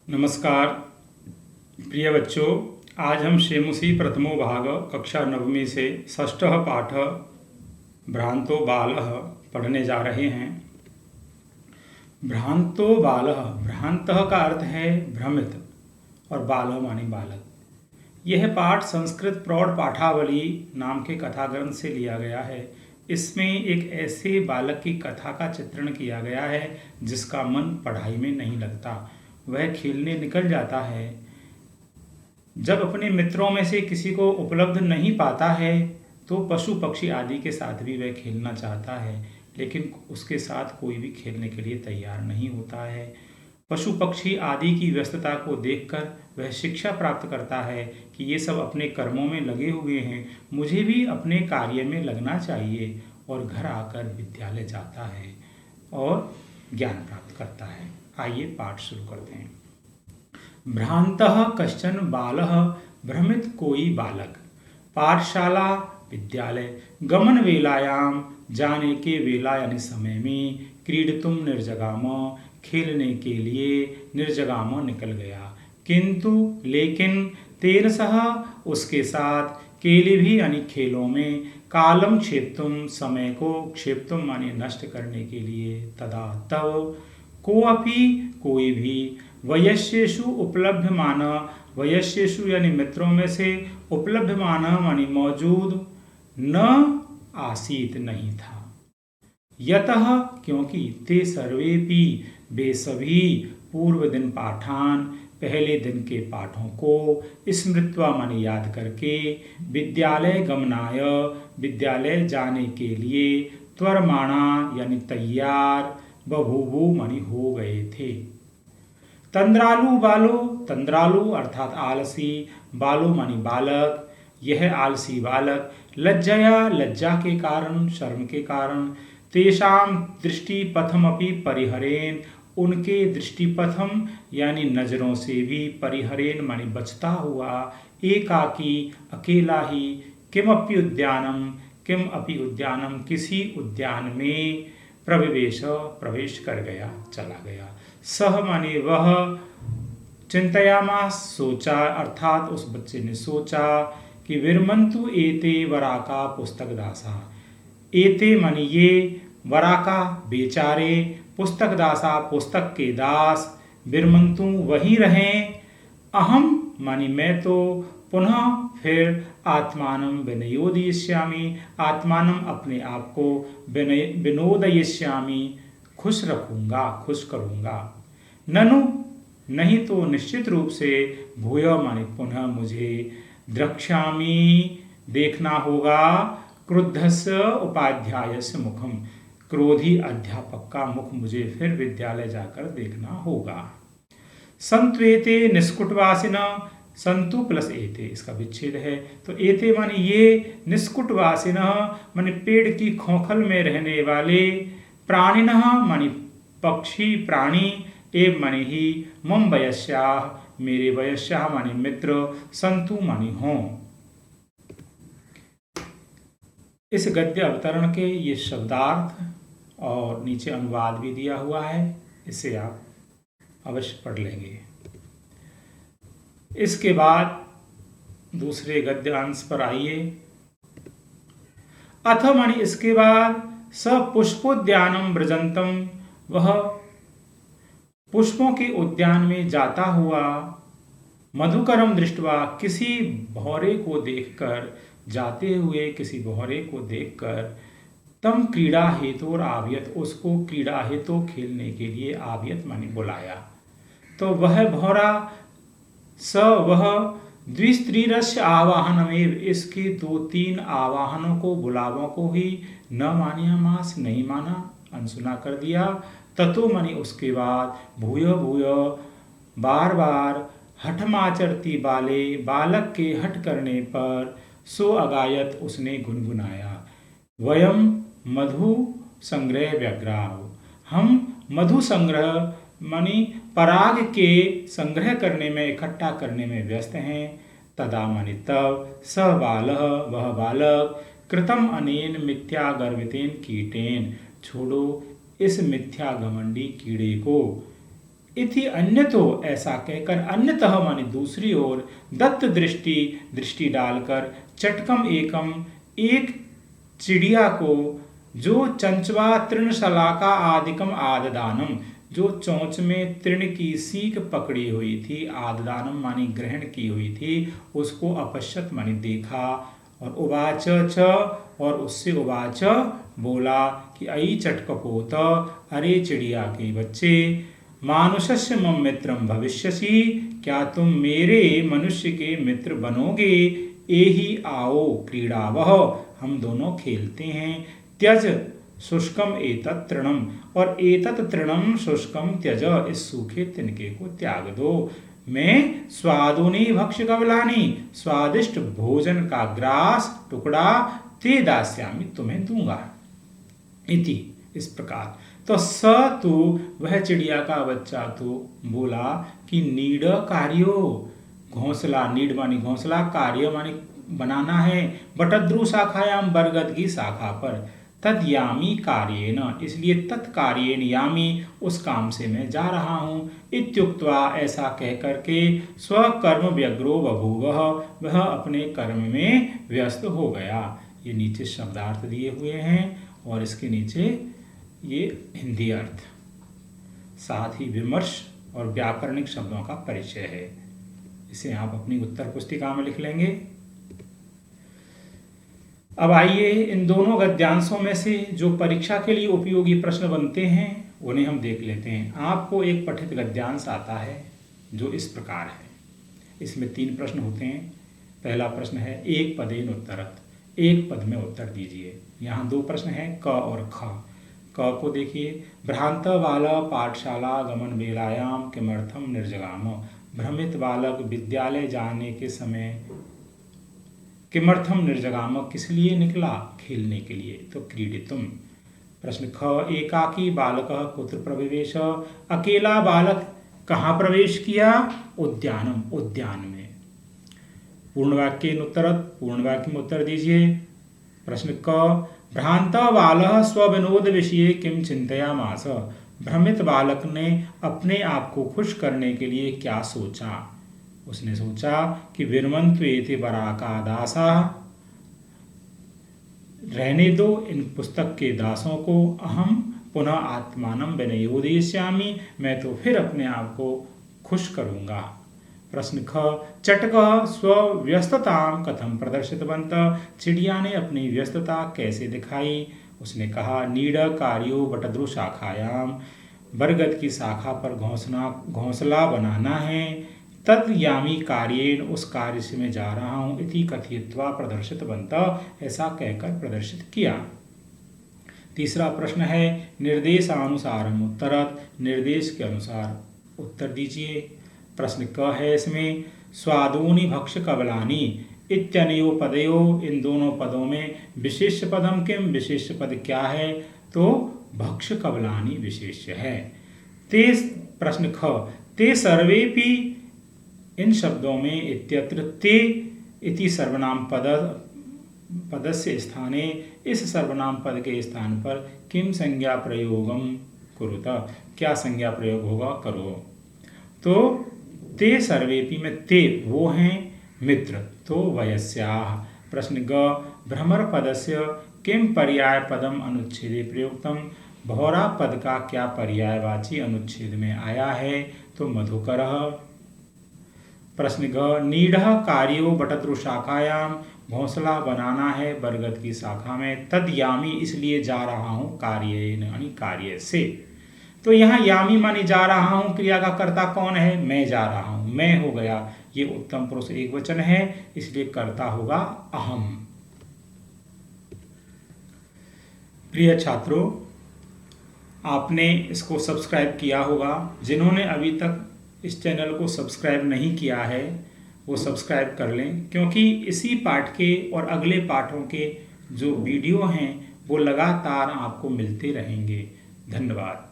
नमस्कार प्रिय बच्चों, आज हम शेमुषी प्रथमो भाग कक्षा नवमी से षष्ठः पाठ भ्रांतो बालः पढ़ने जा रहे हैं। भ्रांतो बालः, भ्रांतः का अर्थ है भ्रमित और बालः मानी बालक। यह पाठ संस्कृत प्रौढ़ पाठावली नाम के कथा ग्रंथ से लिया गया है। इसमें एक ऐसे बालक की कथा का चित्रण किया गया है जिसका मन पढ़ाई में नहीं लगता, वह खेलने निकल जाता है। जब अपने मित्रों में से किसी को उपलब्ध नहीं पाता है तो पशु पक्षी आदि के साथ भी वह खेलना चाहता है, लेकिन उसके साथ कोई भी खेलने के लिए तैयार नहीं होता है। पशु पक्षी आदि की व्यस्तता को देखकर वह शिक्षा प्राप्त करता है कि ये सब अपने कर्मों में लगे हुए हैं, मुझे भी अपने कार्य में लगना चाहिए, और घर आकर विद्यालय जाता है और ज्ञान प्राप्त करता है। आइए पाठ शुरू करते हैं। भ्रांतः कश्चन बालः, भ्रमित कोई बालक। पाठशाला विद्यालय गमन वेलायाम, जाने के वेला यानी समय में, क्रीडितुम निर्जगाम, खेलने के लिए निर्जगाम निकल गया। किंतु लेकिन तेन सह, उसके साथ, केली भी यानी खेलों में, कालम क्षेप्तुम, समय को, क्षेप्तुम माने नष्ट करने के लिए, तदा तब, को अपि कोई भी, वयस्येषु उपलभ्यमान, वयस्येषु यानी मित्रों में से, उपलभ्यमान मानी मौजूद, न आसीत नहीं था। यतः क्योंकि, ते सर्वेपि वे सभी, पूर्व दिन पाठान पहले दिन के पाठों को, स्मृत्वा मानी याद करके, विद्यालय गमनाय विद्यालय जाने के लिए, त्वरमाणा यानी तैयार, बभूवु मानी हो गए थे। तंद्रालु बालो, तंद्रालु अर्थात आलसी, बालो मानी बालक, यह आलसी बालक, लज्जया लज्जा के कारण, शर्म के कारण, तेषाम दृष्टि पथमपि परिहरेन, उनके दृष्टिपथम यानी नजरों से भी, परिहरेन मानी बचता हुआ, एकाकी अकेला ही, किमपि उद्यानम, किम अपि उद्यानम किसी उद्यान में, प्रविवेश प्रवेश कर गया, चला गया। सह माने वह, चिंतयामास सोचा, अर्थात उस बच्चे ने सोचा कि विरमंतु एते वराका पुस्तक दासा, एते माने ये, वराका बेचारे, पुस्तक दासा पुस्तक के दास, विरमंतु वही रहें, अहम मानी मैं तो, पुनः फिर, आत्मानम विनयोदयिष्यामि, आत्मानम अपने आप को, विनोदयिष्यामि खुश रखूंगा, खुश करूंगा। ननु नहीं तो निश्चित रूप से, भूय माने पुनः मुझे, द्रक्ष्यामि देखना होगा, क्रुद्धस्य उपाध्यायस्य मुखम, क्रोधी अध्यापक का मुख मुझे फिर विद्यालय जाकर देखना होगा। संत्वेते निष्कुटवासिना, संतु प्लस एते इसका विच्छेद है, तो एते माने ये, निष्कुटवासिन माने पेड़ की खोखल में रहने वाले, प्राणिनः माने पक्षी प्राणी, एव माने ही, मम वयस्याः मेरे वयस्याः माने मित्र, संतु माने हों। इस गद्य अवतरण के ये शब्दार्थ और नीचे अनुवाद भी दिया हुआ है, इसे आप अवश्य पढ़ लेंगे। इसके बाद दूसरे गद्य अंश पर आइए। अथ मानी इसके बाद, स पुष्पोद्यानम ब्रजंतम, वह पुष्पों के उद्यान में जाता हुआ, मधुकरम दृष्टवा किसी भौरे को देखकर, जाते हुए किसी भौरे को देखकर, तम क्रीड़ा हेतु आवियत, उसको क्रीड़ा हेतु खेलने के लिए आवियत माने बुलाया। तो वह भौरा, स वह, द्विस्त्रीरस्य आवाहनमेव, इसके 2-3 आवाहनों को, बुलावों को ही, न मानिया मास नहीं माना, अनसुना कर दिया। ततो मानी उसके बाद, भूय भूय बार बार, हठमाचरती बाले, बालक के हट करने पर, सो अगायत उसने गुनगुनाया, वयम मधु संग्रह व्यग्राव, हम मधु संग्रह मानी पराग के संग्रह करने में, इकट्ठा करने में व्यस्त हैं। तदा मानी तब, स बालः वह बालक, कृतम अनेन मिथ्या गर्वितेन कीटेन, छोड़ो इस मिथ्या घमंडी कीड़े को, इति अन्यतो ऐसा कहकर अन्यतः माने दूसरी ओर दत्त दृष्टि दृष्टि डालकर चटकम एकम एक चिड़िया को जो चंचवा तृणशलाका आदिकम आददानम जो चोंच में तृण की सीख पकड़ी हुई थी आददानम मानी ग्रहण की हुई थी उसको अपश्यत मानी देखा और उवाच च और उससे उवाच बोला कि अई चटकपोत अरे चिड़िया के बच्चे मानुषस्य मम मित्रम भविष्यसि क्या तुम मेरे मनुष्य के मित्र बनोगे एहि आओ क्रीड़ावह हम दोनों खेलते हैं त्यज शुष्कम एतत् तृणम और एतत् तृणम शुष्कम त्यज इस सूखे तिनके को त्याग दो मैं स्वादुनी भक्ष्य कबलानी स्वादिष्ट भोजन का ग्रास टुकड़ा ते दास्यामि तुम्हें दूंगा इति इस प्रकार तो स तो वह चिड़िया का बच्चा तो बोला कि नीड कार्यो घोंसला नीड मानी घोंसला कार्य मानी बनाना है बटद्रु शाखायाम बरगद की शाखा पर तद यामी कार्येन इसलिए तत्कार्येन यामी उस काम से मैं जा रहा हूँ इत्युक्त्वा ऐसा कह करके स्वकर्म व्यग्रो बभूवः वह अपने कर्म में व्यस्त हो गया। ये नीचे शब्दार्थ दिए हुए हैं और इसके नीचे ये हिंदी अर्थ साथ ही विमर्श और व्याकरणिक शब्दों का परिचय है। इसे आप अपनी उत्तर पुस्तिका में लिख लेंगे। अब आइए इन दोनों गद्यांशों में से जो परीक्षा के लिए उपयोगी प्रश्न बनते हैं उन्हें हम देख लेते हैं। आपको एक पठित गद्यांश आता है जो इस प्रकार है। इसमें 3 प्रश्न होते हैं। पहला प्रश्न है एक पदेन उत्तरत एक पद में उत्तर दीजिए। यहाँ 2 प्रश्न हैं क और ख। क को देखिए भ्रांत बालक पाठशाला गमन बेलायाम किमर्थम निर्जगाम भ्रमित बालक विद्यालय जाने के समय किमर्थम निर्जगाम किस लिए निकला खेलने के लिए तो क्रीडितुम। प्रश्न ख एकाकी बालक कुत्र प्रविवेश अकेला बालक कहाँ प्रवेश किया उद्यानम उद्यान में। पूर्ण वाक्य उत्तरत पूर्ण वाक्य में उत्तर दीजिए। प्रश्न क भ्रांत बालक स्वविनोद विषये किम चिंतयामास भ्रमित बालक ने अपने आप को खुश करने के लिए क्या सोचा। उसने सोचा कि विरमन्त्वेति पराका दासा रहने दो इन पुस्तक के दासों को अहम पुनः आत्मानम विनयोदयिष्यामि मैं तो फिर अपने आप को खुश करूँगा। प्रश्न ख चटक स्वव्यस्तताम कथम प्रदर्शितवंत चिड़िया ने अपनी व्यस्तता कैसे दिखाई। उसने कहा नीड कार्यो बटद्रु शाखायाम बरगद की शाखा पर घोंसला बनाना है तद यामी कार्येन उस कार्य से मैं जा रहा हूँ इति कथयित्वा प्रदर्शितवंत ऐसा कहकर प्रदर्शित किया। तीसरा प्रश्न है निर्देशानुसारम उत्तरत निर्देश के अनुसार उत्तर दीजिए। प्रश्न क है इसमें स्वादूनि भक्ष्य कबलानी इत्यनयो पदयो इन दोनों पदों में विशेष पदम किम विशेष पद क्या है तो भक्ष्य कबलानी विशेष्य है। ते प्रश्न ख ते सर्वेपि इन शब्दों में इत्यत्र ते इति सर्वनाम पदस्य स्थाने इस सर्वनाम पद के स्थान पर किम संज्ञा प्रयोगम कुरुत क्या संज्ञा प्रयोग होगा करो। तो ते सर्वेपि में ते वो हैं मित्र तो वयस्याः। प्रश्न ग भ्रमर पदस्य किम पर्याय पदम अनुच्छेदे प्रयुक्तम भौरा पद का क्या पर्यायवाची अनुच्छेद में आया है तो मधुकरः। प्रश्न ग नीडः कार्यो बटद्रु शाखायाम घोंसला बनाना है बरगद की शाखा में तद यामी इसलिए जा रहा हूँ कार्येन यानी कार्य से। तो यहाँ यामी मानी जा रहा हूँ क्रिया का कर्ता कौन है मैं जा रहा हूँ मैं हो गया ये उत्तम पुरुष एकवचन है इसलिए कर्ता होगा अहम। प्रिय छात्रों आपने इसको सब्सक्राइब किया होगा। जिन्होंने अभी तक इस चैनल को सब्सक्राइब नहीं किया है वो सब्सक्राइब कर लें क्योंकि इसी पाठ के और अगले पाठों के जो वीडियो हैं वो लगातार आपको मिलते रहेंगे। धन्यवाद।